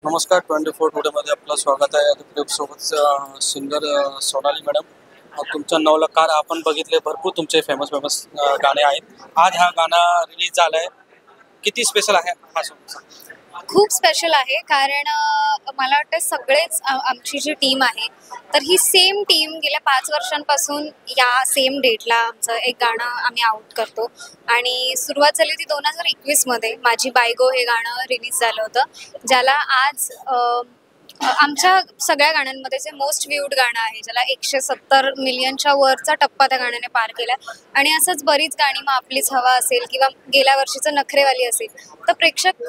नमस्कार 24 टुडेमध्ये आपलं स्वागत आहे. आता आपल्यासोबत सिंगर सोनाली मॅडम. तुमचा नवलखार आपण बघितले भरपूर तुमचे फेमस फेमस गाणे आहेत. आज हा गाणं रिलीज झालाय. किती स्पेशल आहे हा सॉन्ग? खूप स्पेशल आहे कारण मला वाटतं सगळेच आमची जी टीम आहे तर ही सेम टीम गेल्या 5 वर्षांपासून या सेम डेटला आमचं एक गाणं आम्ही आउट करतो आणि सुरुवात झाली होती 2021मध्ये. माझी बायगो हे गाणं रिलीज झालं होतं, ज्याला आज आमच्या सगळ्या गाण्यांमध्ये जे मोस्ट व्ह्यूड गाणं आहे, ज्याला 170 मिलियनच्या वरचा टप्पा त्या गाण्याने पार केला. आणि असंच बरीच गाणी, मग आपलीच हवा असेल किंवा गेल्या वर्षीचं नखरेवाली असेल, तर प्रेक्षक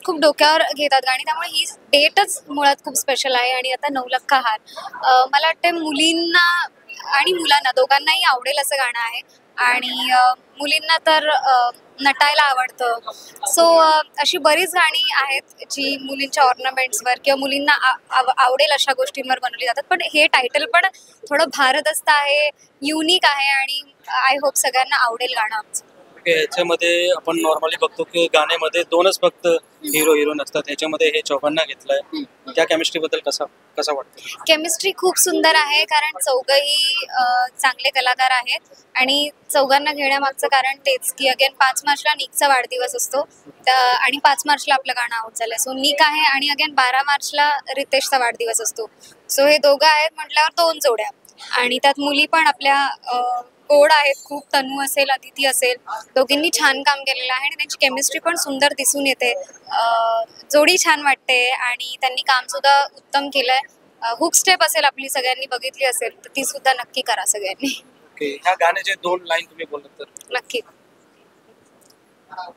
खूप डोक्यावर घेतात गाणी. त्यामुळे ही डेटच मुळात खूप स्पेशल आहे. आणि आता नवलखा हार मला वाटतं मुलींना आणि मुलांना दोघांनाही आवडेल असं गाणं आहे. आणि मुलींना तर नटायला आवडतं. सो अशी बरीच गाणी आहेत जी मुलींच्या ऑर्नामेंट्सवर किंवा मुलींना आवडेल अशा गोष्टींवर बनवली जातात. पण हे टायटल पण थोडं भारदस्त आहे, युनिक आहे आणि आय होप सगळ्यांना आवडेल गाणं आमचं. ह्याच्यामध्ये आपण नॉर्मली बघतो की गाण्यामध्ये दोनच फक्त हिरो हिरोईन असतात. ह्याच्यामध्ये हे चौघांना घेतलंय. त्या केमिस्ट्री बद्दल कसं वाटतं? केमिस्ट्री खूप सुंदर आहे कारण चौघही चांगले कलाकार आहेत. आणि चौघांना घेण्यामागचं कारण तेच की अगेन 5 मार्चला निकचा वाढदिवस असतो आणि 5 मार्चला आपलं गाणं आउट झालंय. सो निक आहे आणि अगेन 12 मार्चला रितेशचा वाढदिवस असतो. सो हे दोघं आहेत म्हटल्यावर 2 जोड्या. आणि त्यात मुली पण आपल्या गोड आहेत खूप. तनू असेल, अदिती असेल, दोघींनी छान काम केलेलं आहे आणि त्यांची केमिस्ट्री पण सुंदर दिसून येते. जोडी छान वाटते आणि त्यांनी काम सुद्धा उत्तम केलंय. हुक स्टेप असेल, आपली सगळ्यांनी बघितली असेल, तर ती सुद्धा नक्की करा सगळ्यांनी. ओके, ह्या गाण्याचे 2 लाईन तुम्ही बोललात तर? नक्की.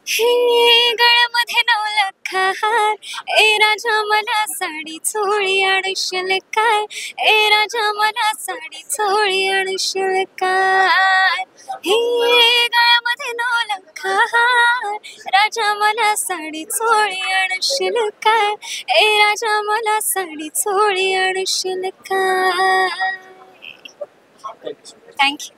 हे गळ्यामध्ये नवलखा हार, ए राजा मला साडी चोळी आणशील काय, ए राजा मला साडी चोळी आणशील काय. हे गळ्यामध्ये नवलखा हार, राजा मला साडी चोळी आणशील काय, ए राजा मला साडी चोळी आणशील काय. थँक्यू.